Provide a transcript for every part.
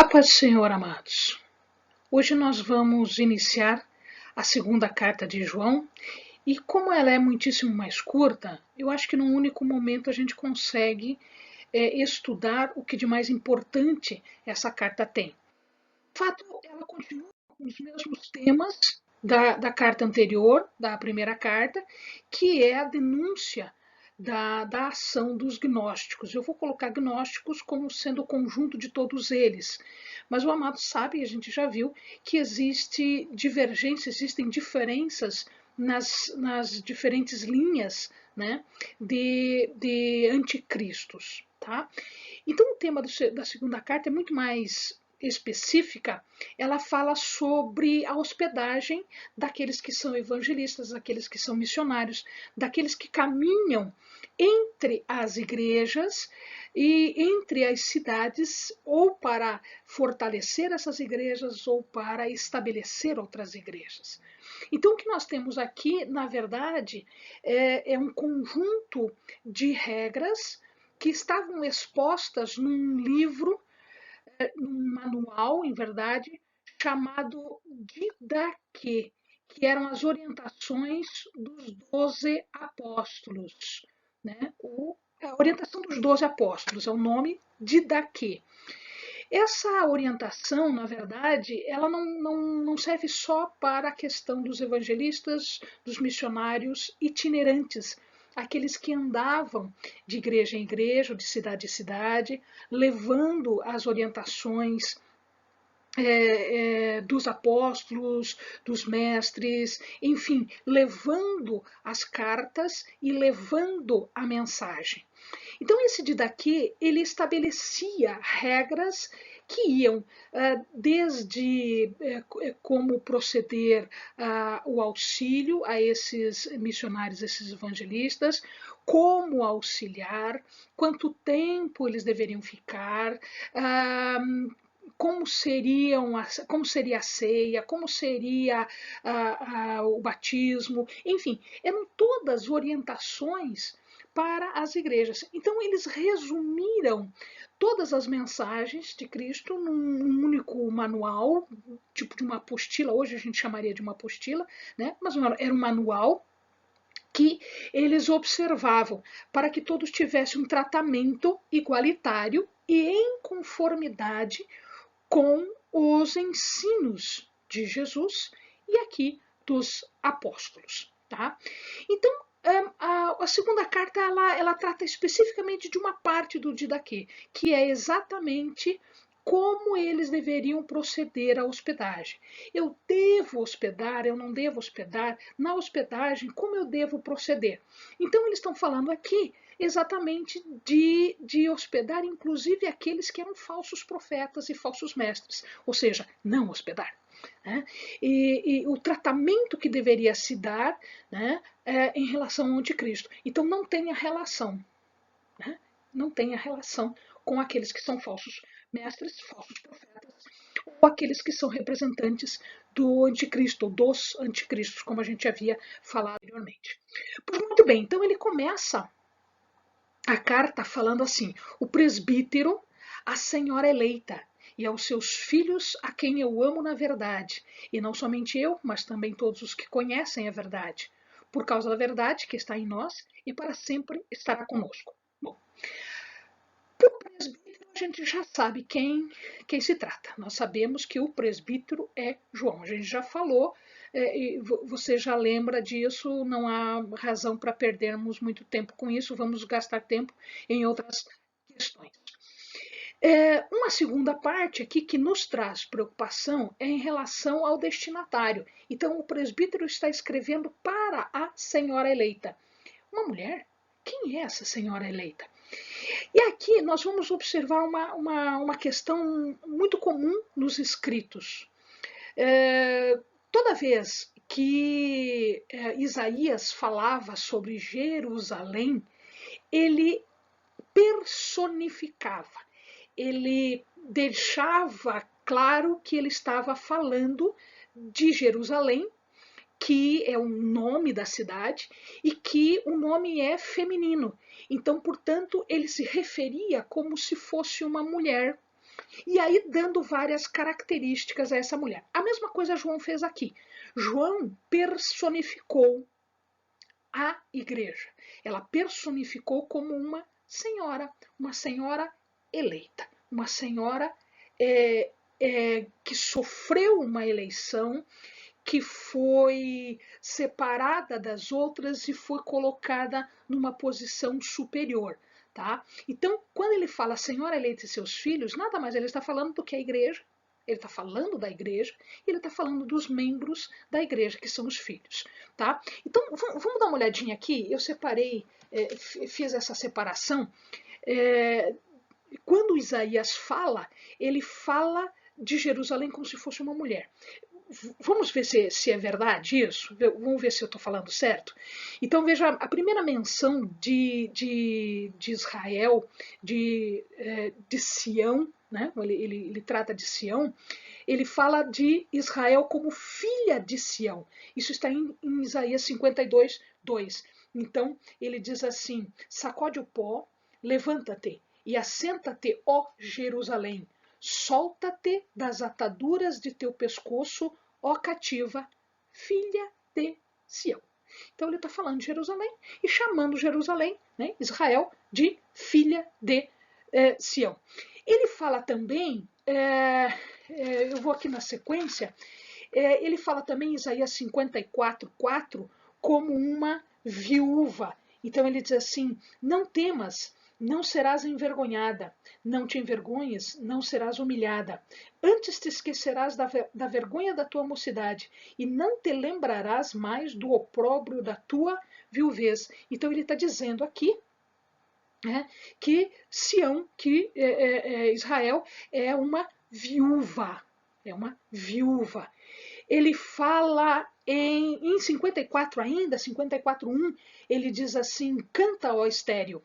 A paz do Senhor, amados. Hoje nós vamos iniciar a segunda carta de João e como ela é muitíssimo mais curta, eu acho que num único momento a gente consegue estudar o que de mais importante essa carta tem. De fato, ela continua com os mesmos temas da carta anterior, da primeira carta, que é a denúncia da ação dos gnósticos. Eu vou colocar gnósticos como sendo o conjunto de todos eles, mas o amado sabe, a gente já viu, que existe divergência, existem diferenças nas diferentes linhas, né, de anticristos. Tá? Então, o tema da segunda carta é muito mais específica. Ela fala sobre a hospedagem daqueles que são evangelistas, daqueles que são missionários, daqueles que caminham entre as igrejas e entre as cidades, ou para fortalecer essas igrejas ou para estabelecer outras igrejas. Então, o que nós temos aqui, na verdade, é um conjunto de regras que estavam expostas num livro, num manual, em verdade, chamado Didaquê, que eram as orientações dos 12 apóstolos. Né? A orientação dos 12 apóstolos é o nome Didaquê. Essa orientação, na verdade, ela não serve só para a questão dos evangelistas, dos missionários itinerantes, aqueles que andavam de igreja em igreja, de cidade em cidade, levando as orientações dos apóstolos, dos mestres, enfim, levando as cartas e levando a mensagem. Então, esse Didaquê, ele estabelecia regras que iam desde como proceder o auxílio a esses missionários, esses evangelistas, como auxiliar, quanto tempo eles deveriam ficar, como seria a ceia, como seria o batismo, enfim, eram todas orientações para as igrejas. Então, eles resumiram todas as mensagens de Cristo num único manual, tipo de uma apostila, hoje a gente chamaria de uma apostila, né? Mas era um manual que eles observavam para que todos tivessem um tratamento igualitário e em conformidade com os ensinos de Jesus e aqui dos apóstolos. Tá? Então, a segunda carta ela trata especificamente de uma parte do Didaquê, que é exatamente como eles deveriam proceder à hospedagem. Eu devo hospedar, eu não devo hospedar? Na hospedagem, como eu devo proceder? Então, eles estão falando aqui exatamente de hospedar, inclusive aqueles que eram falsos profetas e falsos mestres, ou seja, não hospedar. Né? E o tratamento que deveria se dar, né, em relação ao anticristo. Então não tem a relação, né? Não tem a relação com aqueles que são falsos mestres, falsos profetas, ou aqueles que são representantes do anticristo, ou dos anticristos, como a gente havia falado anteriormente. Pois muito bem, então ele começa a carta falando assim: o presbítero, a senhora eleita, e aos seus filhos, a quem eu amo na verdade, e não somente eu, mas também todos os que conhecem a verdade, por causa da verdade que está em nós e para sempre estará conosco. Bom, para o presbítero a gente já sabe quem se trata. Nós sabemos que o presbítero é João. A gente já falou, e você já lembra disso, não há razão para perdermos muito tempo com isso, vamos gastar tempo em outras questões. Uma segunda parte aqui que nos traz preocupação é em relação ao destinatário. Então, o presbítero está escrevendo para a senhora eleita. Uma mulher? Quem é essa senhora eleita? E aqui nós vamos observar uma questão muito comum nos escritos. Toda vez que Isaías falava sobre Jerusalém, ele personificava, ele deixava claro que ele estava falando de Jerusalém, que é o nome da cidade e que o nome é feminino. Então, portanto, ele se referia como se fosse uma mulher. E aí dando várias características a essa mulher. A mesma coisa João fez aqui. João personificou a igreja. Ela personificou como uma senhora eleita, uma senhora que sofreu uma eleição, que foi separada das outras e foi colocada numa posição superior. Tá? Então, quando ele fala Senhora eleita e seus filhos, nada mais ele está falando do que a igreja, ele está falando da igreja, e ele está falando dos membros da igreja, que são os filhos. Tá? Então, vamos dar uma olhadinha aqui. Eu separei, fiz essa separação. Quando Isaías fala, ele fala de Jerusalém como se fosse uma mulher. Vamos ver se é verdade isso? Vamos ver se eu estou falando certo? Então veja, a primeira menção de Israel, de Sião, né? Ele trata de Sião, ele fala de Israel como filha de Sião. Isso está em Isaías 52, 2. Então ele diz assim: sacode o pó, levanta-te e assenta-te, ó Jerusalém. Solta-te das ataduras de teu pescoço, ó cativa, filha de Sião. Então ele está falando de Jerusalém e chamando Jerusalém, né, Israel, de filha de Sião. Ele fala também, eu vou aqui na sequência, ele fala também em Isaías 54, 4, como uma viúva. Então ele diz assim: não temas, não serás envergonhada, não te envergonhes, não serás humilhada. Antes te esquecerás da vergonha da tua mocidade e não te lembrarás mais do opróbrio da tua viuvez. Então ele está dizendo aqui que Sião, que Israel é uma viúva, é uma viúva. Ele fala em 54 ainda, 54:1, ele diz assim: canta, ó estéreo,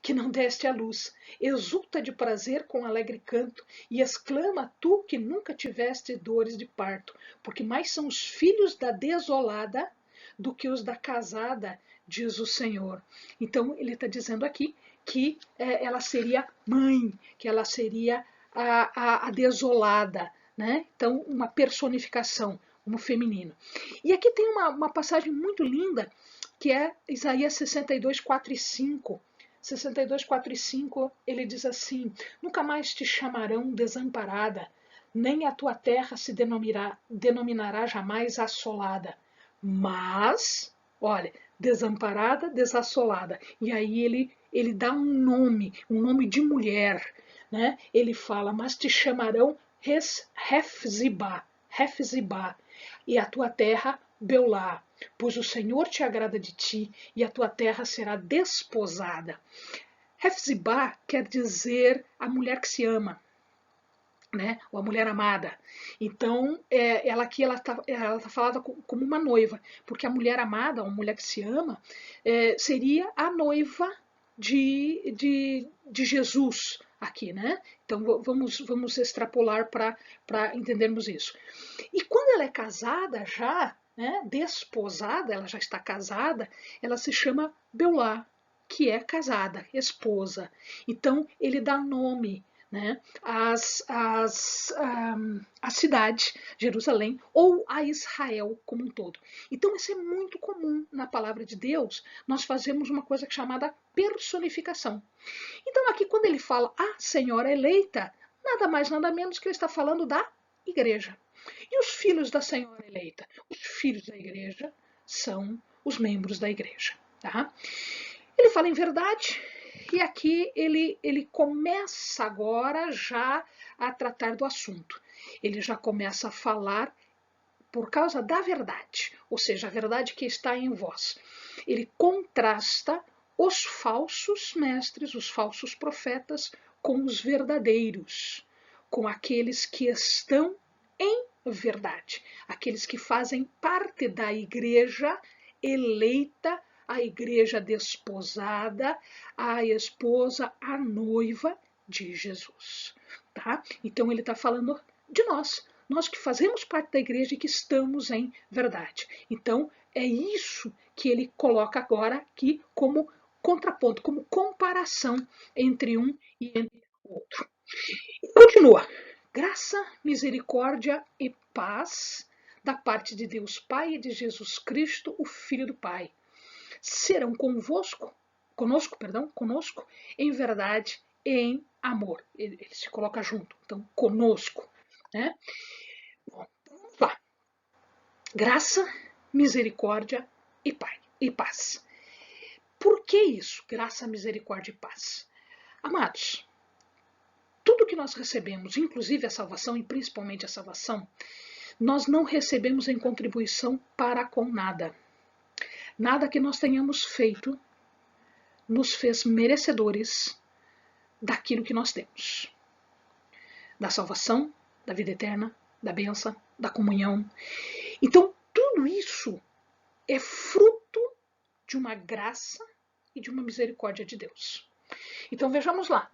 que não deste à luz, exulta de prazer com alegre canto, e exclama tu que nunca tiveste dores de parto, porque mais são os filhos da desolada do que os da casada, diz o Senhor. Então ele está dizendo aqui que ela seria mãe, que ela seria a desolada, né? Então uma personificação, um feminino. E aqui tem uma passagem muito linda, que é Isaías 62, 4 e 5. 62, 4 e 5, ele diz assim: nunca mais te chamarão desamparada, nem a tua terra se denominará jamais assolada. Mas, olha, desamparada, desassolada. E aí ele dá um nome de mulher. Né? Ele fala: mas te chamarão Hefzibá, e a tua terra Beulá, pois o Senhor te agrada de ti e a tua terra será desposada. Hefzibá quer dizer a mulher que se ama, né? Ou a mulher amada. Então, ela aqui ela tá falada como uma noiva, porque a mulher amada, uma mulher que se ama, seria a noiva de Jesus aqui, né? Então vamos extrapolar para entendermos isso. E quando ela é casada já, né, desposada, ela já está casada, ela se chama Beulá, que é casada, esposa. Então ele dá nome, né, a cidade, Jerusalém, ou a Israel como um todo. Então isso é muito comum na palavra de Deus, nós fazemos uma coisa chamada personificação. Então aqui quando ele fala a senhora eleita, nada mais nada menos que ele está falando da igreja. E os filhos da senhora eleita? Os filhos da igreja são os membros da igreja. Tá? Ele fala em verdade, e aqui ele começa agora já a tratar do assunto. Ele já começa a falar por causa da verdade, ou seja, a verdade que está em vós. Ele contrasta os falsos mestres, os falsos profetas, com os verdadeiros, com aqueles que estão em verdade, aqueles que fazem parte da igreja eleita, a igreja desposada, a esposa, a noiva de Jesus. Tá? Então ele está falando de nós que fazemos parte da igreja e que estamos em verdade. Então é isso que ele coloca agora aqui como contraponto, como comparação entre um e entre o outro. Continua. Graça, misericórdia e paz da parte de Deus Pai e de Jesus Cristo, o Filho do Pai, serão conosco, em verdade e em amor. Ele se coloca junto, então, conosco. Né? Bom, vamos lá. Graça, misericórdia e paz. Por que isso? Graça, misericórdia e paz. Amados, tudo que nós recebemos, inclusive a salvação e principalmente a salvação, nós não recebemos em contribuição para com nada. Nada que nós tenhamos feito nos fez merecedores daquilo que nós temos. Da salvação, da vida eterna, da bênção, da comunhão. Então, tudo isso é fruto de uma graça e de uma misericórdia de Deus. Então, vejamos lá.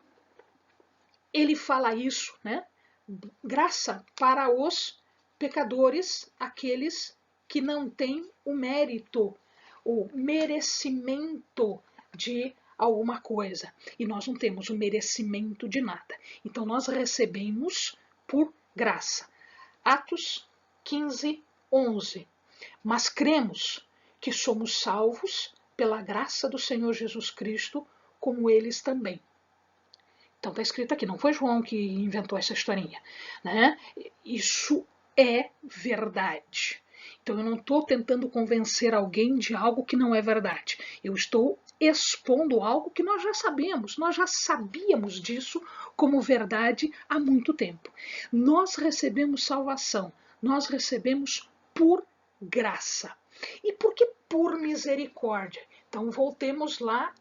Ele fala isso, né? Graça para os pecadores, aqueles que não têm o mérito, o merecimento de alguma coisa. E nós não temos o merecimento de nada. Então nós recebemos por graça. Atos 15, 11. Mas cremos que somos salvos pela graça do Senhor Jesus Cristo, como eles também. Então está escrito aqui, não foi João que inventou essa historinha, né? Isso é verdade. Então eu não estou tentando convencer alguém de algo que não é verdade. Eu estou expondo algo que nós já sabemos, nós já sabíamos disso como verdade há muito tempo. Nós recebemos salvação, nós recebemos por graça. E por que por misericórdia? Então voltemos lá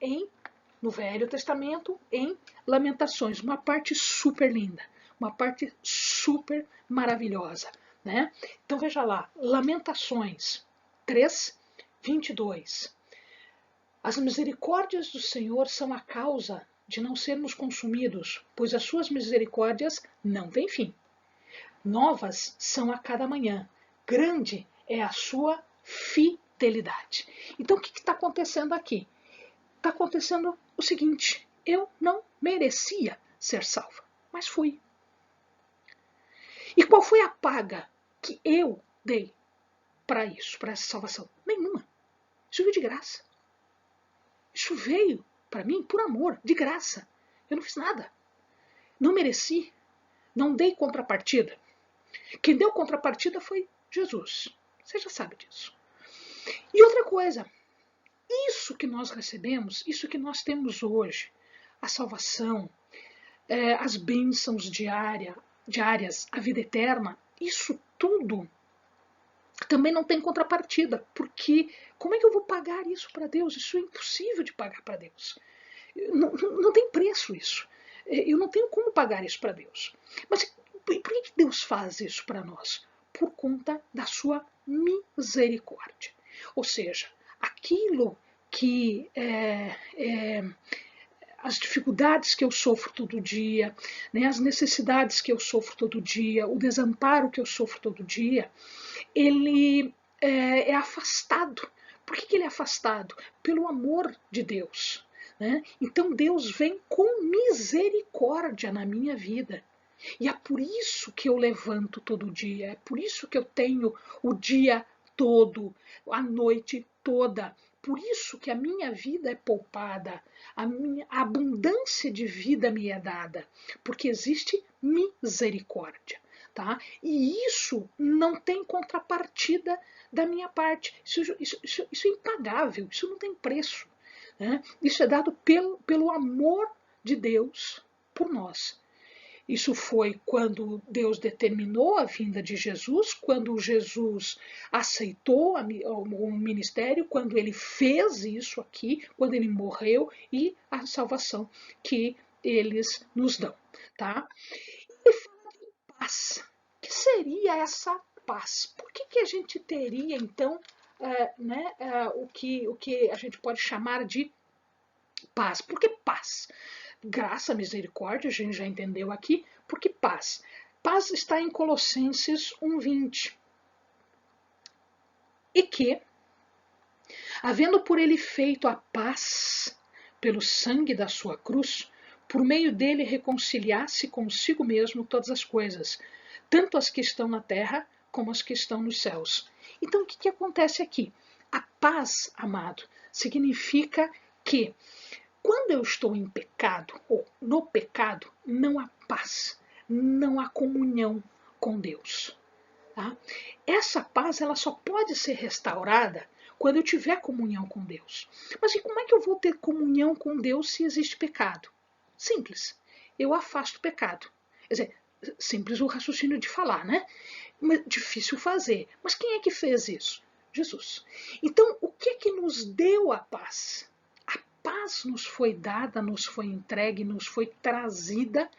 no Velho Testamento, em Lamentações, uma parte super linda, uma parte super maravilhosa. Né? Então veja lá, Lamentações 3, 22. As misericórdias do Senhor são a causa de não sermos consumidos, pois as suas misericórdias não têm fim. Novas são a cada manhã, grande é a sua fidelidade. Então o que está acontecendo aqui? Está acontecendo o seguinte, eu não merecia ser salva, mas fui. E qual foi a paga que eu dei para isso, para essa salvação? Nenhuma. Isso veio de graça. Isso veio para mim por amor, de graça. Eu não fiz nada. Não mereci. Não dei contrapartida. Quem deu contrapartida foi Jesus. Você já sabe disso. E outra coisa, isso que nós recebemos, isso que nós temos hoje, a salvação, as bênçãos diárias, a vida eterna, isso tudo também não tem contrapartida, porque como é que eu vou pagar isso para Deus? Isso é impossível de pagar para Deus. Não tem preço isso. Eu não tenho como pagar isso para Deus. Mas por que Deus faz isso para nós? Por conta da sua misericórdia. Ou seja, aquilo que as dificuldades que eu sofro todo dia, né, as necessidades que eu sofro todo dia, o desamparo que eu sofro todo dia, ele é afastado. Por que ele é afastado? Pelo amor de Deus. Né? Então Deus vem com misericórdia na minha vida. E é por isso que eu levanto todo dia, é por isso que eu tenho o dia todo, a noite toda. Por isso que a minha vida é poupada, a abundância de vida me é dada, porque existe misericórdia. Tá? E isso não tem contrapartida da minha parte. Isso é impagável, isso não tem preço. Né? Isso é dado pelo amor de Deus por nós. Isso foi quando Deus determinou a vinda de Jesus, quando Jesus aceitou o ministério, quando ele fez isso aqui, quando ele morreu e a salvação que eles nos dão. Tá? E fala de paz. O que seria essa paz? Por que a gente teria, então, o que a gente pode chamar de paz? Por que paz? Graça, misericórdia, a gente já entendeu aqui. Por que paz? Paz está em Colossenses 1:20. E que, havendo por ele feito a paz pelo sangue da sua cruz, por meio dele reconciliasse consigo mesmo todas as coisas, tanto as que estão na terra como as que estão nos céus. Então, o que acontece aqui? A paz, amado, significa que quando eu estou em pecado, ou no pecado, não há paz, não há comunhão com Deus. Tá? Essa paz ela só pode ser restaurada quando eu tiver comunhão com Deus. Mas e como é que eu vou ter comunhão com Deus se existe pecado? Simples. Eu afasto o pecado. Quer dizer, simples o raciocínio de falar, né? Mas difícil fazer. Mas quem é que fez isso? Jesus. Então, o que é que nos deu a paz? A paz nos foi dada, nos foi entregue, nos foi trazida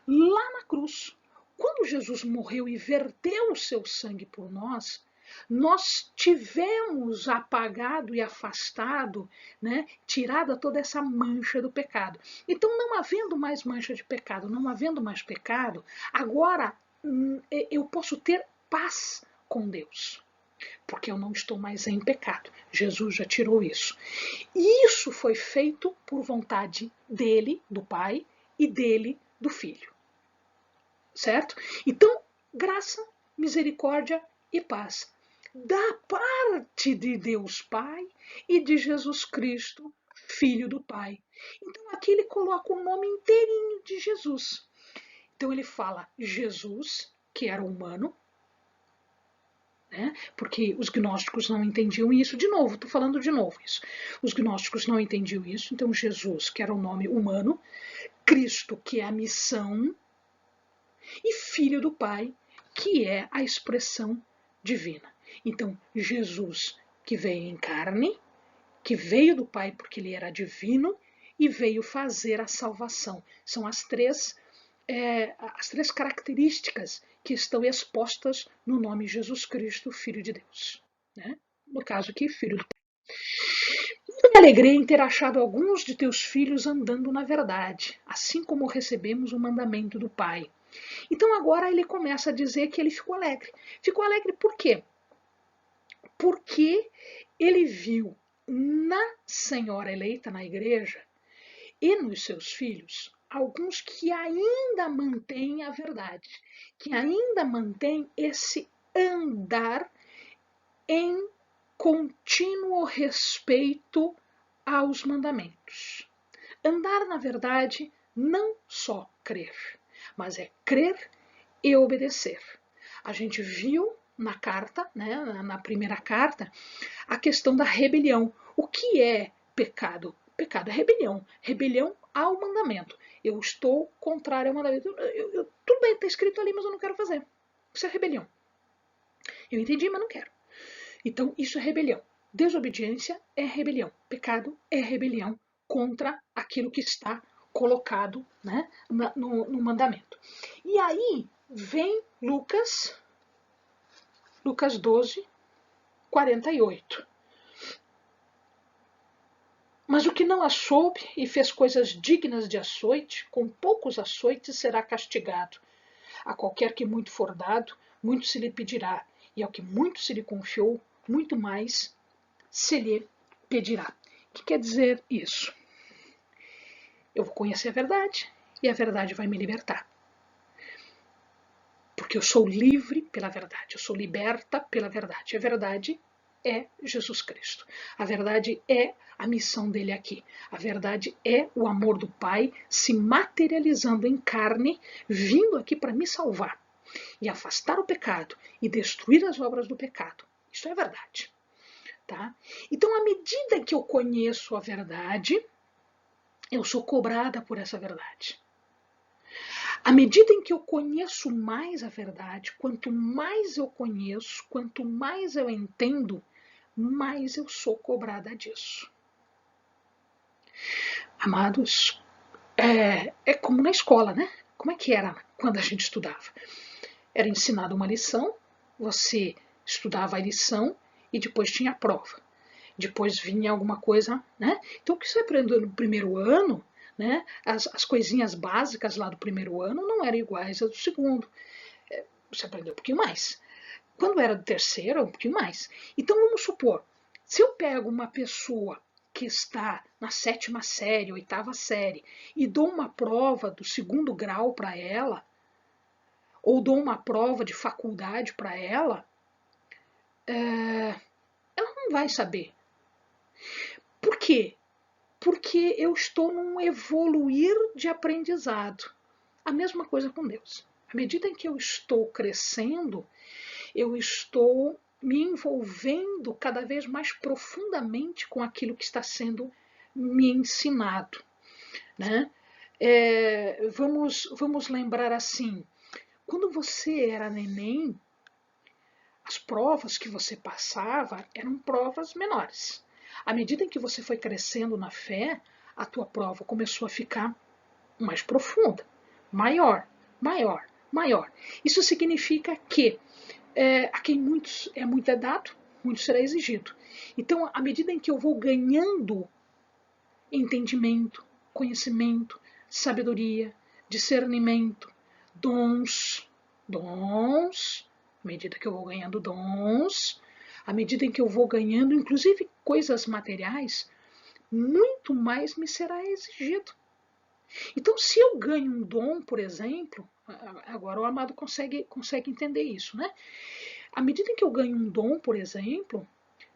lá na cruz. Quando Jesus morreu e verteu o seu sangue por nós, nós tivemos apagado e afastado, né, tirada toda essa mancha do pecado. Então, não havendo mais mancha de pecado, não havendo mais pecado, agora eu posso ter paz com Deus, porque eu não estou mais em pecado. Jesus já tirou isso. E isso foi feito por vontade dele, do Pai, e dele, do Filho. Certo? Então, graça, misericórdia e paz da parte de Deus Pai e de Jesus Cristo, Filho do Pai. Então, aqui ele coloca o nome inteirinho de Jesus. Então, ele fala Jesus, que era humano, né? Porque os gnósticos não entendiam isso. De novo, estou falando de novo isso. Os gnósticos não entendiam isso. Então, Jesus, que era o nome humano, Cristo, que é a missão, e Filho do Pai, que é a expressão divina. Então, Jesus, que veio em carne, que veio do Pai porque ele era divino e veio fazer a salvação. São as três características que estão expostas no nome Jesus Cristo, Filho de Deus. Né? No caso aqui, Filho do Pai. Eu me alegrei em ter achado alguns de teus filhos andando na verdade, assim como recebemos o mandamento do Pai. Então agora ele começa a dizer que ele ficou alegre. Ficou alegre por quê? Porque ele viu na senhora eleita na igreja e nos seus filhos alguns que ainda mantêm a verdade, que ainda mantêm esse andar em contínuo respeito aos mandamentos. Andar na verdade, não só crer, mas é crer e obedecer. A gente viu na carta, né, na primeira carta, a questão da rebelião. O que é pecado? Pecado é rebelião. Rebelião ao mandamento. Eu estou contrário ao mandamento. Tudo bem, está escrito ali, mas eu não quero fazer. Isso é rebelião. Eu entendi, mas não quero. Então, isso é rebelião. Desobediência é rebelião. Pecado é rebelião contra aquilo que está colocado, né, no mandamento. E aí vem Lucas 12, 48. Mas o que não a soube e fez coisas dignas de açoite, com poucos açoites será castigado. A qualquer que muito for dado, muito se lhe pedirá, e ao que muito se lhe confiou, muito mais se lhe pedirá. O que quer dizer isso? Eu vou conhecer a verdade e a verdade vai me libertar. Porque eu sou livre pela verdade, eu sou liberta pela verdade. A verdade é Jesus Cristo. A verdade é a missão dele aqui. A verdade é o amor do Pai se materializando em carne, vindo aqui para me salvar e afastar o pecado e destruir as obras do pecado. Isso é verdade. Tá? Então, à medida que eu conheço a verdade, eu sou cobrada por essa verdade. À medida em que eu conheço mais a verdade, quanto mais eu conheço, quanto mais eu entendo, mais eu sou cobrada disso. Amados, é como na escola, né? Como é que era quando a gente estudava? Era ensinada uma lição, você estudava a lição e depois tinha a prova. Depois vinha alguma coisa, né? Então o que você aprendeu no primeiro ano, né? As coisinhas básicas lá do primeiro ano não eram iguais às do segundo. Você aprendeu um pouquinho mais. Quando era do terceiro, um pouquinho mais. Então vamos supor, se eu pego uma pessoa que está na 7ª série, 8ª série, e dou uma prova do 2º grau para ela, ou dou uma prova de faculdade para ela, ela não vai saber. Por quê? Porque eu estou num evoluir de aprendizado. A mesma coisa com Deus. À medida em que eu estou crescendo, eu estou me envolvendo cada vez mais profundamente com aquilo que está sendo me ensinado, né? Vamos lembrar assim, quando você era neném, as provas que você passava eram provas menores. À medida em que você foi crescendo na fé, a tua prova começou a ficar mais profunda, maior, maior, maior. Isso significa que a quem muito é dado, muito será exigido. Então, à medida em que eu vou ganhando entendimento, conhecimento, sabedoria, discernimento, dons, à medida que eu vou ganhando dons, à medida em que eu vou ganhando, inclusive coisas materiais, muito mais me será exigido. Então, se eu ganho um dom, por exemplo, agora o amado consegue entender isso, né? À medida em que eu ganho um dom, por exemplo,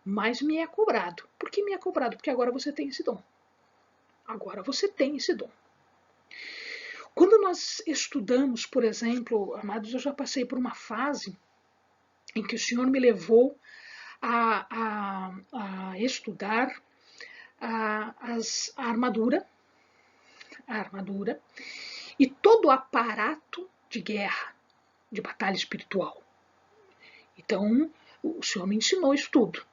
mais me é cobrado. Por que me é cobrado? Porque agora você tem esse dom. Agora você tem esse dom. Quando nós estudamos, por exemplo, amados, eu já passei por uma fase em que o Senhor me levou a estudar a armadura, e todo o aparato de guerra, de batalha espiritual. Então, o Senhor me ensinou isso tudo.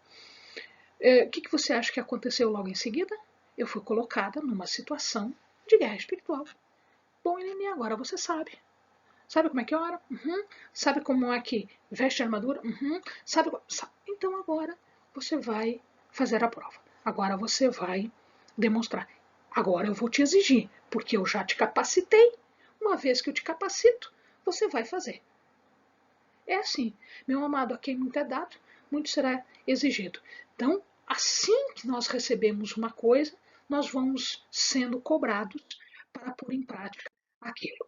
O que você acha que aconteceu logo em seguida? Eu fui colocada numa situação de guerra espiritual. Bom, Helene, agora você sabe. Sabe como é que ora? Sabe como é que veste a armadura? Sabe. Então agora você vai fazer a prova. Agora você vai demonstrar. Agora eu vou te exigir, porque eu já te capacitei. Uma vez que eu te capacito, você vai fazer. É assim, meu amado, a quem muito é dado, muito será exigido. Então, assim que nós recebemos uma coisa, nós vamos sendo cobrados para pôr em prática aquilo.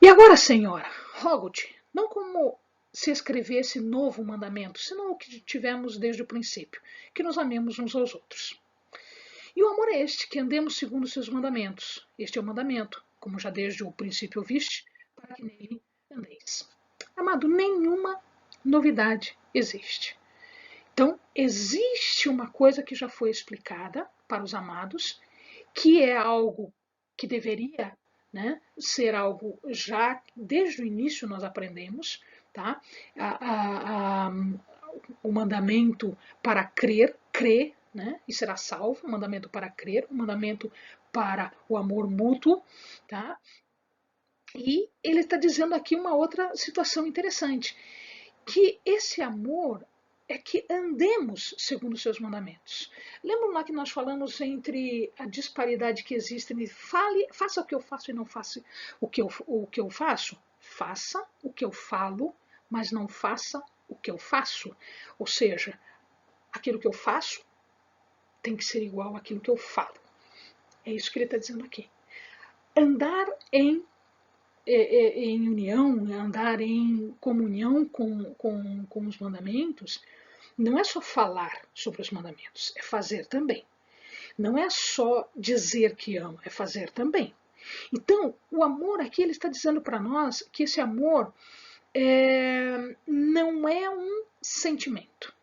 E agora, Senhora, rogo-te, não como se escrevesse novo mandamento, senão o que tivemos desde o princípio, que nos amemos uns aos outros. E o amor é este, que andemos segundo os seus mandamentos. Este é o mandamento, como já desde o princípio ouviste, para que nele andeis. Amado, nenhuma novidade existe. Então, existe uma coisa que já foi explicada para os amados, que é algo que deveria, né, ser algo já desde o início nós aprendemos, tá? O mandamento para crer, crê, né, e será salvo, o mandamento para crer, o mandamento para o amor mútuo, tá? E ele está dizendo aqui uma outra situação interessante, que esse amor é que andemos segundo os seus mandamentos. Lembram lá que nós falamos entre a disparidade que existe entre faça o que eu faço e não faça o que eu faço? Faça o que eu falo, mas não faça o que eu faço. Ou seja, aquilo que eu faço tem que ser igual àquilo que eu falo. É isso que ele está dizendo aqui. Andar em união, andar em comunhão com os mandamentos, não é só falar sobre os mandamentos, é fazer também. Não é só dizer que ama, é fazer também. Então, o amor aqui, ele está dizendo para nós que esse amor não é um sentimento.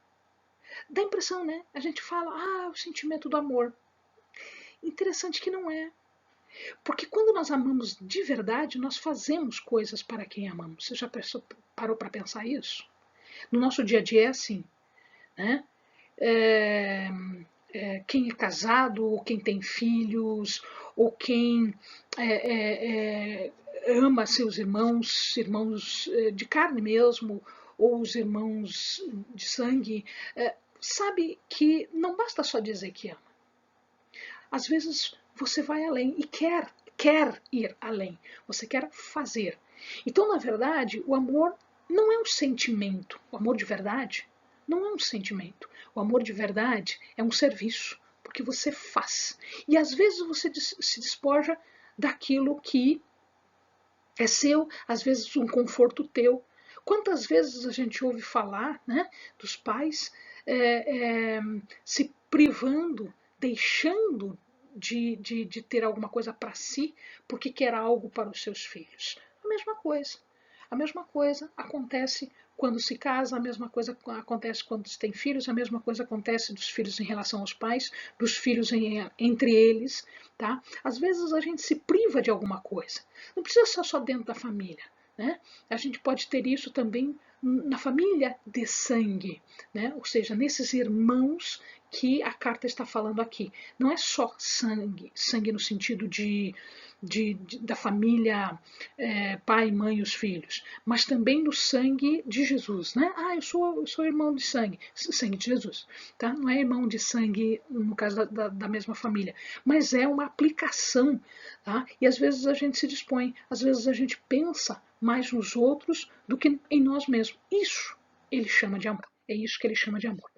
Dá a impressão, né? A gente fala, o sentimento do amor. Interessante que não é. Porque quando nós amamos de verdade, nós fazemos coisas para quem amamos. Você já parou para pensar isso? No nosso dia a dia é assim, né? Quem é casado, ou quem tem filhos, ou quem ama seus irmãos de carne mesmo, ou os irmãos de sangue, sabe que não basta só dizer que ama. Às vezes você vai além e quer ir além, você quer fazer. Então, na verdade, o amor não é um sentimento. O amor de verdade não é um sentimento. O amor de verdade é um serviço. que você faz. E às vezes você se despoja daquilo que é seu, às vezes um conforto teu. Quantas vezes a gente ouve falar, né, dos pais se privando, deixando de ter alguma coisa para si, porque quer algo para os seus filhos. A mesma coisa. A mesma coisa acontece quando se casa, a mesma coisa acontece quando se tem filhos, a mesma coisa acontece dos filhos em relação aos pais, dos filhos entre eles. Tá? Às vezes a gente se priva de alguma coisa. Não precisa ser só dentro da família. Né? A gente pode ter isso também na família de sangue, né? Ou seja, nesses irmãos que a carta está falando aqui. Não é só sangue, sangue no sentido da família, pai, mãe e os filhos, mas também do sangue de Jesus, né? Ah, eu sou irmão de sangue, sangue de Jesus, tá? Não é irmão de sangue no caso da mesma família, mas é uma aplicação, tá? E às vezes a gente se dispõe, às vezes a gente pensa mais nos outros do que em nós mesmos. Isso ele chama de amor. É isso que ele chama de amor.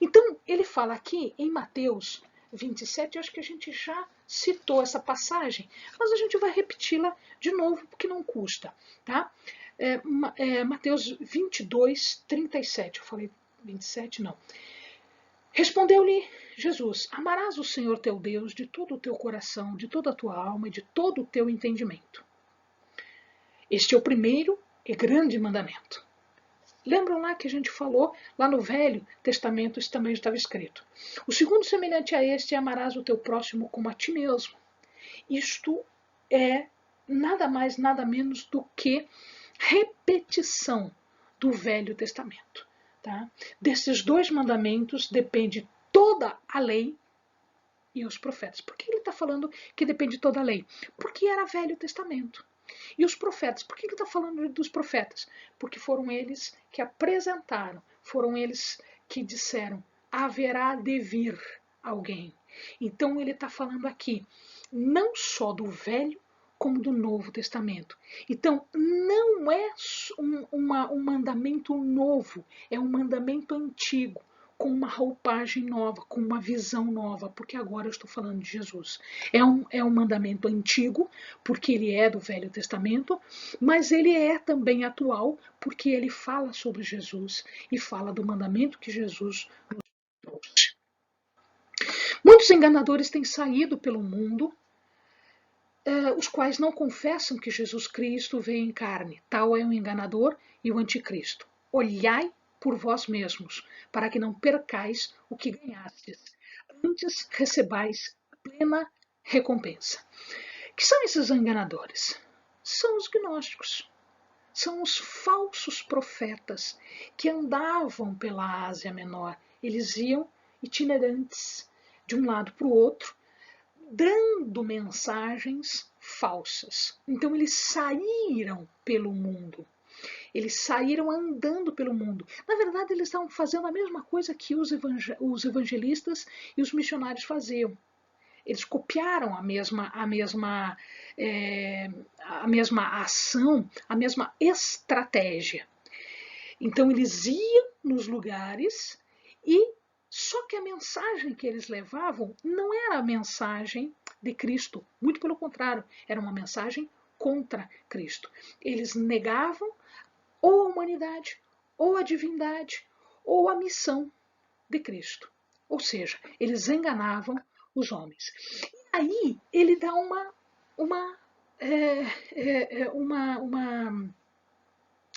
Então, ele fala aqui em Mateus 27, eu acho que a gente já citou essa passagem, mas a gente vai repeti-la de novo, porque não custa. Tá? Mateus 22, 37. Eu falei 27? Não. Respondeu-lhe Jesus: Amarás o Senhor teu Deus de todo o teu coração, de toda a tua alma e de todo o teu entendimento. Este é o primeiro e grande mandamento. Lembram lá que a gente falou, lá no Velho Testamento isso também estava escrito. O segundo semelhante a este é amarás o teu próximo como a ti mesmo. Isto é nada mais, nada menos do que repetição do Velho Testamento. Tá? Desses dois mandamentos depende toda a lei e os profetas. Por que ele está falando que depende toda a lei? Porque era Velho Testamento. E os profetas, por que ele está falando dos profetas? Porque foram eles que apresentaram, foram eles que disseram, haverá de vir alguém. Então ele está falando aqui, não só do Velho, como do Novo Testamento. Então não é um mandamento novo, é um mandamento antigo, com uma roupagem nova, com uma visão nova, porque agora eu estou falando de Jesus. É um mandamento antigo, porque ele é do Velho Testamento, mas ele é também atual, porque ele fala sobre Jesus e fala do mandamento que Jesus nos trouxe. Muitos enganadores têm saído pelo mundo, os quais não confessam que Jesus Cristo veio em carne. Tal é o enganador e o anticristo. Olhai por vós mesmos, para que não percais o que ganhastes. Antes recebais plena recompensa. Que são esses enganadores? São os gnósticos. São os falsos profetas que andavam pela Ásia Menor. Eles iam itinerantes de um lado para o outro, dando mensagens falsas. Então eles saíram pelo mundo. Eles saíram andando pelo mundo. Na verdade, eles estavam fazendo a mesma coisa que os evangelistas e os missionários faziam. Eles copiaram a mesma ação, a mesma estratégia. Então eles iam nos lugares e só que a mensagem que eles levavam não era a mensagem de Cristo, muito pelo contrário, era uma mensagem contra Cristo. Eles negavam ou a humanidade, ou a divindade, ou a missão de Cristo. Ou seja, eles enganavam os homens. E aí ele dá uma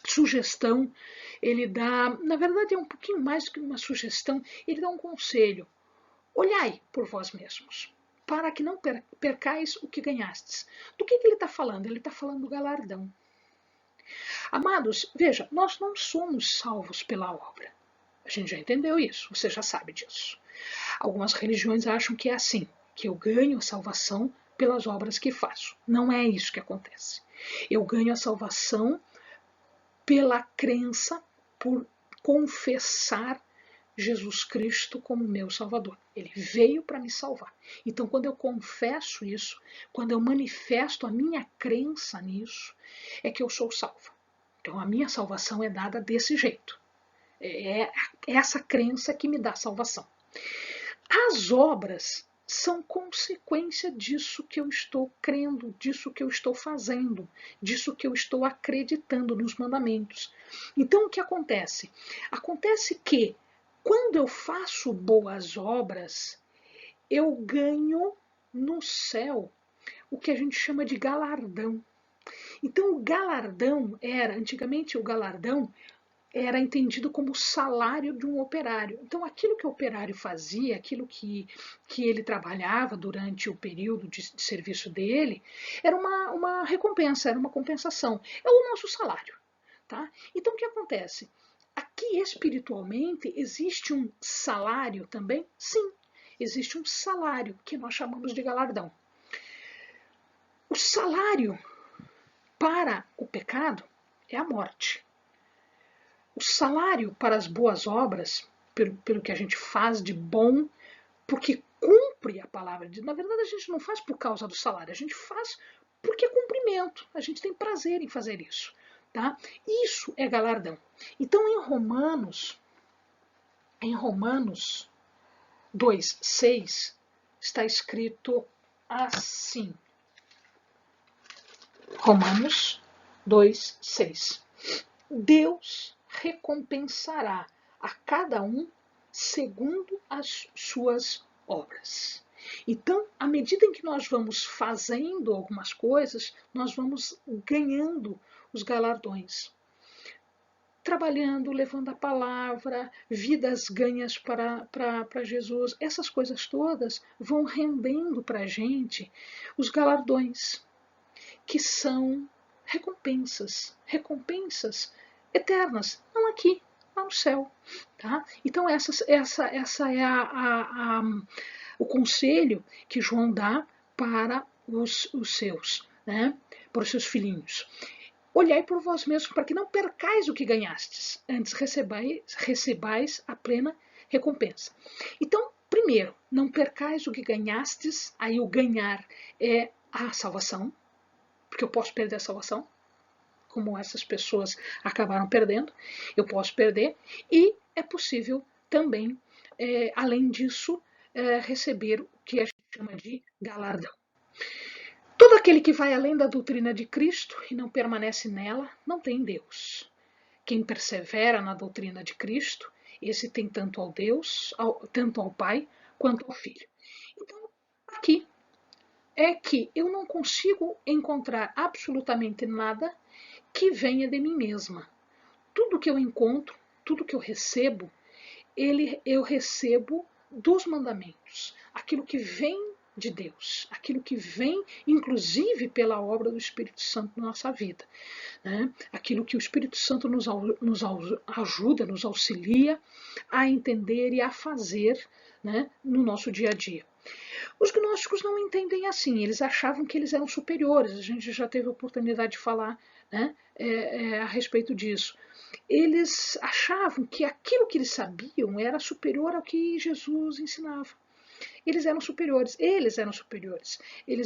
sugestão, ele dá, na verdade é um pouquinho mais do que uma sugestão, ele dá um conselho. Olhai por vós mesmos, para que não percais o que ganhastes. Do que ele está falando? Ele está falando do galardão. Amados, veja, nós não somos salvos pela obra. A gente já entendeu isso, você já sabe disso. Algumas religiões acham que é assim, que eu ganho a salvação pelas obras que faço. Não é isso que acontece. Eu ganho a salvação pela crença, por confessar Jesus Cristo como meu Salvador. Ele veio para me salvar. Então, quando eu confesso isso, quando eu manifesto a minha crença nisso, é que eu sou salvo. Então, a minha salvação é dada desse jeito. É essa crença que me dá salvação. As obras são consequência disso que eu estou crendo, disso que eu estou fazendo, disso que eu estou acreditando nos mandamentos. Então, o que acontece? Acontece que, quando eu faço boas obras, eu ganho no céu o que a gente chama de galardão. Então, o galardão antigamente o galardão era entendido como o salário de um operário. Então, aquilo que o operário fazia, aquilo que ele trabalhava durante o período de serviço dele, era uma recompensa, era uma compensação. É o nosso salário. Tá? Então, o que acontece? Aqui, espiritualmente, existe um salário também? Sim, existe um salário que nós chamamos de galardão. O salário para o pecado é a morte. O salário para as boas obras, pelo que a gente faz de bom, porque cumpre a palavra de Deus. Na verdade, a gente não faz por causa do salário, a gente faz porque é cumprimento. A gente tem prazer em fazer isso. Tá? Isso é galardão. Então, em Romanos 2:6, está escrito assim. Romanos 2:6. Deus recompensará a cada um segundo as suas obras. Então, à medida em que nós vamos fazendo algumas coisas, nós vamos ganhando os galardões. Trabalhando, levando a palavra, vidas ganhas para Jesus, essas coisas todas vão rendendo para a gente os galardões, que são recompensas eternas, não aqui, lá no céu. Tá? Então, essa é o conselho que João dá para os seus, né? Para os seus filhinhos. Olhai por vós mesmos, para que não percais o que ganhastes, antes recebais a plena recompensa. Então, primeiro, não percais o que ganhastes, aí o ganhar é a salvação, porque eu posso perder a salvação, como essas pessoas acabaram perdendo, eu posso perder, e é possível também, além disso, receber o que a gente chama de galardão. Todo aquele que vai além da doutrina de Cristo e não permanece nela, não tem Deus. Quem persevera na doutrina de Cristo, esse tem tanto ao Deus, tanto ao Pai, quanto ao Filho. Então, aqui é que eu não consigo encontrar absolutamente nada que venha de mim mesma. Tudo que eu encontro, tudo que eu recebo, eu recebo dos mandamentos. Aquilo que vem de Deus, aquilo que vem, inclusive, pela obra do Espírito Santo na nossa vida. Né? Aquilo que o Espírito Santo nos ajuda, nos auxilia a entender e a fazer, né, no nosso dia a dia. Os gnósticos não entendem assim, eles achavam que eles eram superiores, a gente já teve a oportunidade de falar, né, a respeito disso. Eles achavam que aquilo que eles sabiam era superior ao que Jesus ensinava. Eles eram superiores, eles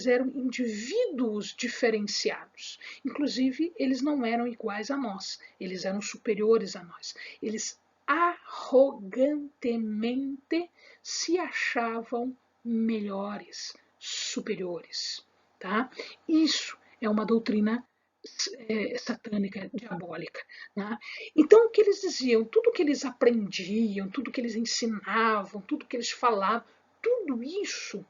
eram indivíduos diferenciados. Inclusive, eles não eram iguais a nós, eles eram superiores a nós. Eles arrogantemente se achavam melhores, superiores. Tá? Isso é uma doutrina satânica, diabólica. Né? Então, o que eles diziam, tudo que eles aprendiam, tudo que eles ensinavam, tudo que eles falavam, tudo isso,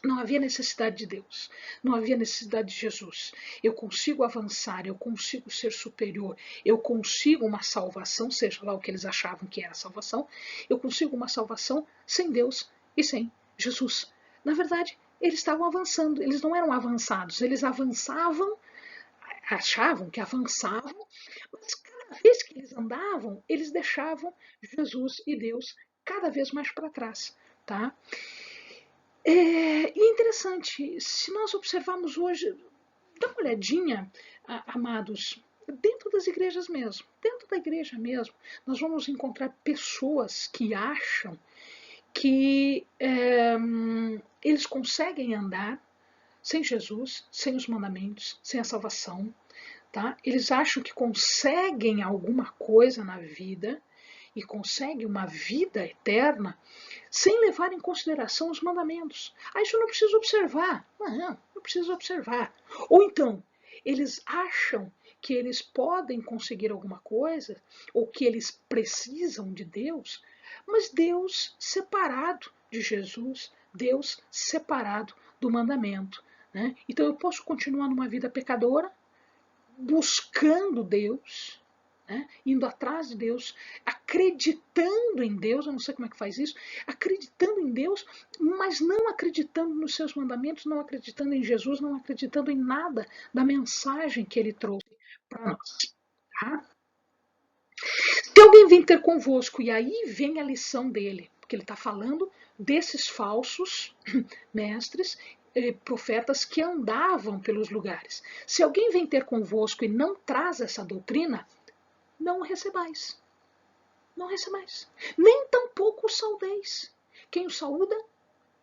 não havia necessidade de Deus, não havia necessidade de Jesus. Eu consigo avançar, eu consigo ser superior, eu consigo uma salvação, seja lá o que eles achavam que era salvação, eu consigo uma salvação sem Deus e sem Jesus. Na verdade, eles estavam avançando, eles não eram avançados, eles avançavam, achavam que avançavam, mas cada vez que eles andavam, eles deixavam Jesus e Deus cada vez mais para trás. Tá? E é interessante, se nós observarmos hoje, dá uma olhadinha, amados, dentro das igrejas mesmo, dentro da igreja mesmo, nós vamos encontrar pessoas que acham que eles conseguem andar sem Jesus, sem os mandamentos, sem a salvação. Tá? Eles acham que conseguem alguma coisa na vida e consegue uma vida eterna sem levar em consideração os mandamentos. Ah, isso eu não preciso observar. Não preciso observar. Ou então, eles acham que eles podem conseguir alguma coisa, ou que eles precisam de Deus, mas Deus separado de Jesus, Deus separado do mandamento. Né? Então eu posso continuar numa vida pecadora, buscando Deus, né? Indo atrás de Deus, acreditando em Deus, eu não sei como é que faz isso, acreditando em Deus, mas não acreditando nos seus mandamentos, não acreditando em Jesus, não acreditando em nada da mensagem que ele trouxe para nós. Tá? Se alguém vem ter convosco, e aí vem a lição dele, porque ele está falando desses falsos mestres, profetas que andavam pelos lugares. Se alguém vem ter convosco e não traz essa doutrina, não o recebais. Não recebais. Nem tampouco o saudeis. Quem o saúda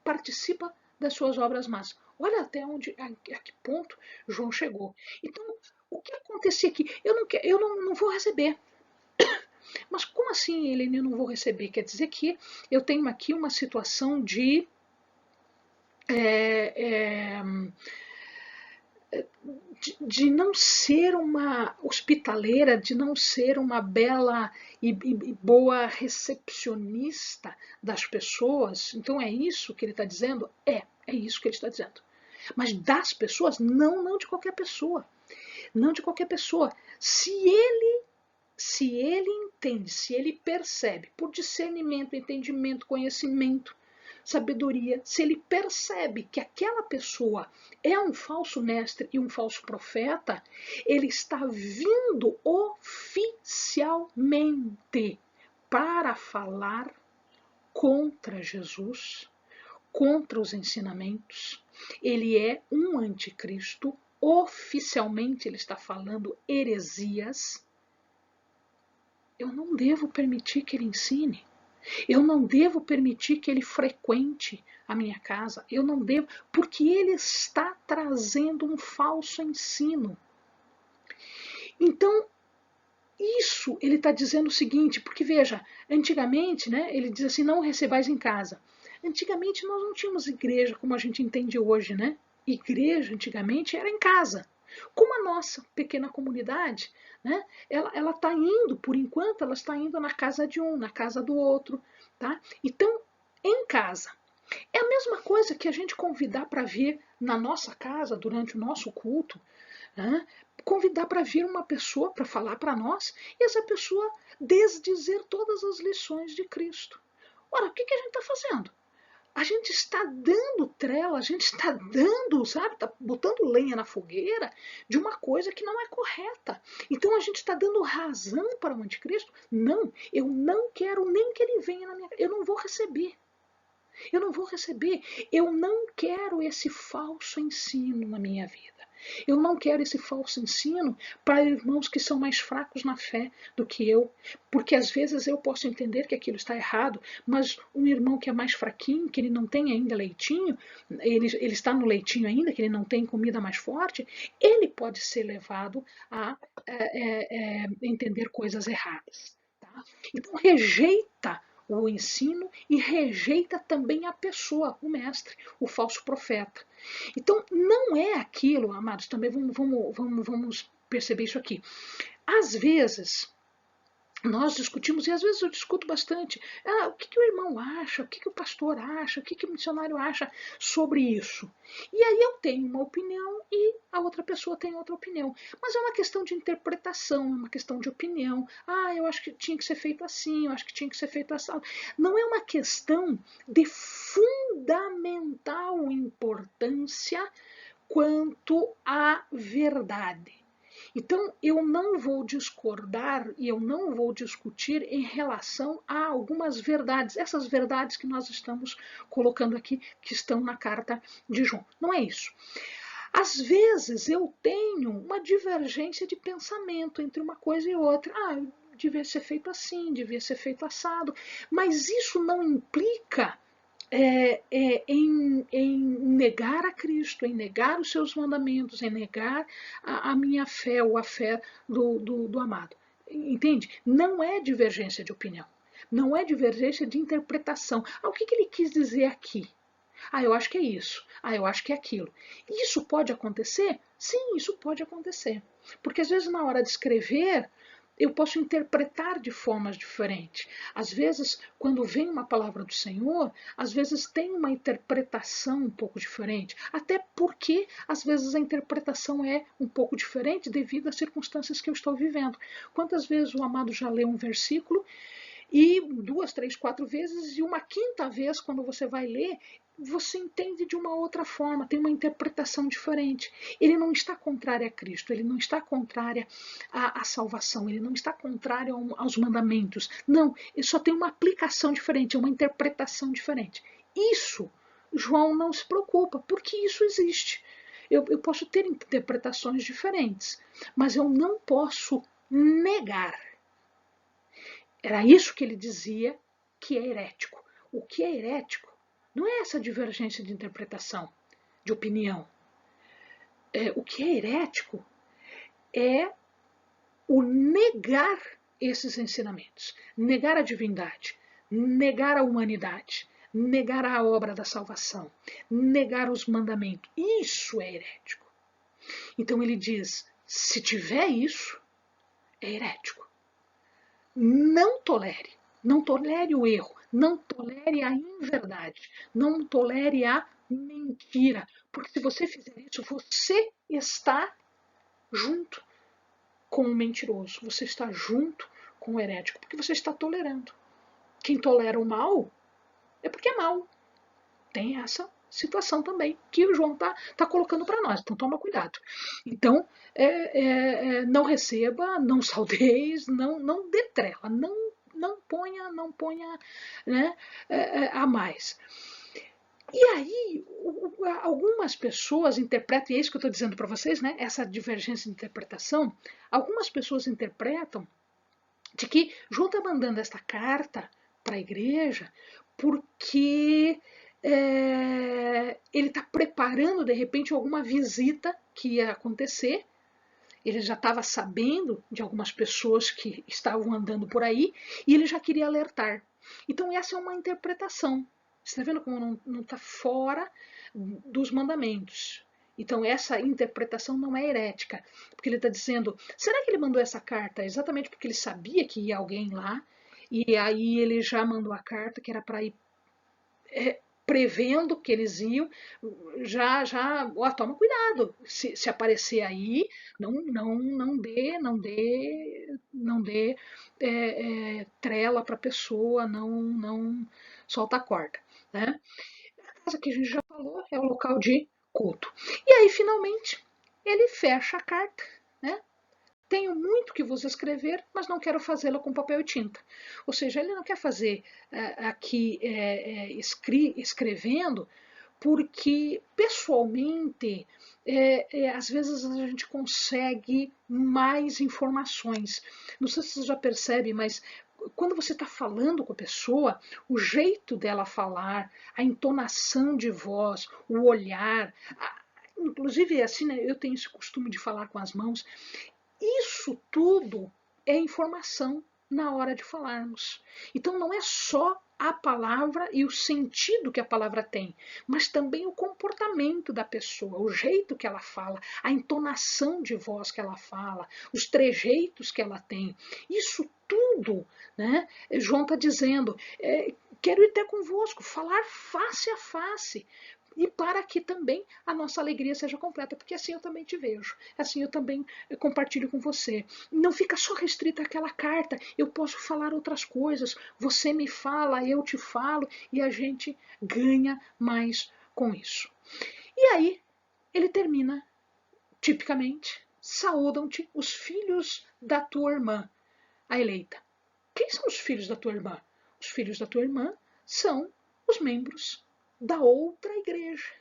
participa das suas obras más. Olha até onde, a que ponto João chegou. Então, o que acontecia aqui? Eu não vou receber. Mas como assim, Helene, eu não vou receber? Quer dizer que eu tenho aqui uma situação de é, de não ser uma hospitaleira, de não ser uma bela e boa recepcionista das pessoas. Então é isso que ele está dizendo? É isso que ele está dizendo. Mas das pessoas? Não, não de qualquer pessoa. Não de qualquer pessoa. Se ele entende, se ele percebe, por discernimento, entendimento, conhecimento, sabedoria, se ele percebe que aquela pessoa é um falso mestre e um falso profeta, ele está vindo oficialmente para falar contra Jesus, contra os ensinamentos. Ele é um anticristo, oficialmente ele está falando heresias. Eu não devo permitir que ele ensine. Eu não devo permitir que ele frequente a minha casa. Eu não devo, porque ele está trazendo um falso ensino. Então, isso ele está dizendo o seguinte, porque veja, antigamente, né, ele diz assim, não recebais em casa. Antigamente nós não tínhamos igreja como a gente entende hoje, né? Igreja antigamente era em casa. Como a nossa pequena comunidade, né, ela está indo, por enquanto, ela está indo na casa de um, na casa do outro. Tá? Então, em casa. É a mesma coisa que a gente convidar para vir na nossa casa durante o nosso culto, né? Convidar para vir uma pessoa para falar para nós e essa pessoa desdizer todas as lições de Cristo. Ora, o que a gente está fazendo? A gente está dando trela, a gente está dando, sabe, está botando lenha na fogueira de uma coisa que não é correta. Então a gente está dando razão para o anticristo? Não, eu não quero nem que ele venha na minha casa, eu não vou receber. Eu não vou receber, eu não quero esse falso ensino na minha vida. Eu não quero esse falso ensino para irmãos que são mais fracos na fé do que eu, porque às vezes eu posso entender que aquilo está errado, mas um irmão que é mais fraquinho, que ele não tem ainda leitinho, ele está no leitinho ainda, que ele não tem comida mais forte, ele pode ser levado a entender coisas erradas. Tá? Então rejeita o ensino e rejeita também a pessoa, o mestre, o falso profeta. Então, não é aquilo, amados, também vamos perceber isso aqui. Às vezes, nós discutimos, e às vezes eu discuto bastante, o que o irmão acha, o que o pastor acha, o que o missionário acha sobre isso. E aí eu tenho uma opinião e a outra pessoa tem outra opinião. Mas é uma questão de interpretação, é uma questão de opinião. Eu acho que tinha que ser feito assim, eu acho que tinha que ser feito assim. Não é uma questão de fundamental importância quanto à verdade. Então, eu não vou discordar e eu não vou discutir em relação a algumas verdades, essas verdades que nós estamos colocando aqui, que estão na carta de João. Não é isso. Às vezes eu tenho uma divergência de pensamento entre uma coisa e outra. Devia ser feito assim, devia ser feito assado, mas isso não implica em negar a Cristo, em negar os seus mandamentos, em negar a minha fé ou a fé do amado. Entende? Não é divergência de opinião. Não é divergência de interpretação. O que ele quis dizer aqui? Eu acho que é isso. Eu acho que é aquilo. Isso pode acontecer? Sim, isso pode acontecer. Porque às vezes na hora de escrever, eu posso interpretar de formas diferentes. Às vezes, quando vem uma palavra do Senhor, às vezes tem uma interpretação um pouco diferente. Até porque, às vezes, a interpretação é um pouco diferente devido às circunstâncias que eu estou vivendo. Quantas vezes o amado já leu um versículo e 2, 3, 4 vezes, e uma quinta vez, quando você vai ler, você entende de uma outra forma, tem uma interpretação diferente. Ele não está contrário a Cristo, ele não está contrário à salvação, ele não está contrário aos mandamentos. Não, ele só tem uma aplicação diferente, uma interpretação diferente. Isso, João não se preocupa, porque isso existe. Eu posso ter interpretações diferentes, mas eu não posso negar. Era isso que ele dizia que é herético. O que é herético não é essa divergência de interpretação, de opinião. O que é herético é o negar esses ensinamentos, negar a divindade, negar a humanidade, negar a obra da salvação, negar os mandamentos. Isso é herético. Então ele diz, se tiver isso, é herético. Não tolere. Não tolere o erro. Não tolere a inverdade. Não tolere a mentira. Porque se você fizer isso, você está junto com o mentiroso. Você está junto com o herético. Porque você está tolerando. Quem tolera o mal é porque é mal. Tem essa situação também que o João está colocando para nós. Então toma cuidado. Então não receba, não saudeis, não dê trela, não ponha né, a mais. E aí, algumas pessoas interpretam, e é isso que eu estou dizendo para vocês, né, essa divergência de interpretação, algumas pessoas interpretam de que João está mandando esta carta para a igreja porque ele está preparando, de repente, alguma visita que ia acontecer. Ele já estava sabendo de algumas pessoas que estavam andando por aí e ele já queria alertar. Então, essa é uma interpretação. Você está vendo como não está fora dos mandamentos. Então, essa interpretação não é herética, porque ele está dizendo, será que ele mandou essa carta exatamente porque ele sabia que ia alguém lá, e aí ele já mandou a carta que era para ir prevendo que eles iam, toma cuidado, se aparecer aí, não dê trela para a pessoa, não solta a corda, né? A casa que a gente já falou é o local de culto. E aí, finalmente, ele fecha a carta, né? Tenho muito que vos escrever, mas não quero fazê-la com papel e tinta. Ou seja, ele não quer fazer aqui escrevendo, porque pessoalmente, às vezes a gente consegue mais informações. Não sei se você já percebe, mas quando você está falando com a pessoa, o jeito dela falar, a entonação de voz, o olhar, inclusive assim, né, eu tenho esse costume de falar com as mãos. Isso tudo é informação na hora de falarmos. Então não é só a palavra e o sentido que a palavra tem, mas também o comportamento da pessoa, o jeito que ela fala, a entonação de voz que ela fala, os trejeitos que ela tem. Isso tudo, né? João está dizendo, quero ir até convosco, falar face a face, e para que também a nossa alegria seja completa, porque assim eu também te vejo, assim eu também compartilho com você. Não fica só restrita àquela carta, eu posso falar outras coisas, você me fala, eu te falo, e a gente ganha mais com isso. E aí ele termina, tipicamente, saúdam-te os filhos da tua irmã, a eleita. Quem são os filhos da tua irmã? Os filhos da tua irmã são os membros da outra igreja.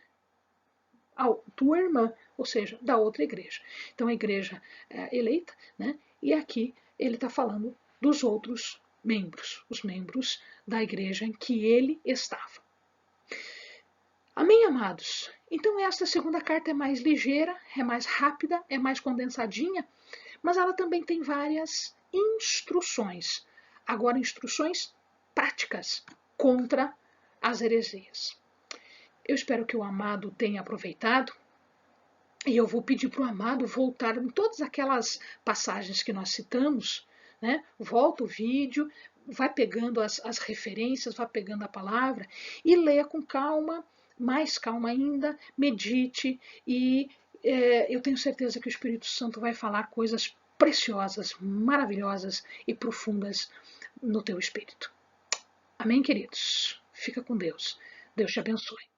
A tua irmã, ou seja, da outra igreja. Então a igreja eleita, né? E aqui ele está falando dos outros membros, os membros da igreja em que ele estava. Amém, amados? Então esta segunda carta é mais ligeira, é mais rápida, é mais condensadinha, mas ela também tem várias instruções. Agora, instruções práticas contra as heresias. Eu espero que o amado tenha aproveitado. E eu vou pedir para o amado voltar em todas aquelas passagens que nós citamos, né? Volta o vídeo, vai pegando as referências, vai pegando a palavra e leia com calma, mais calma ainda, medite e eu tenho certeza que o Espírito Santo vai falar coisas preciosas, maravilhosas e profundas no teu espírito. Amém, queridos? Fica com Deus. Deus te abençoe.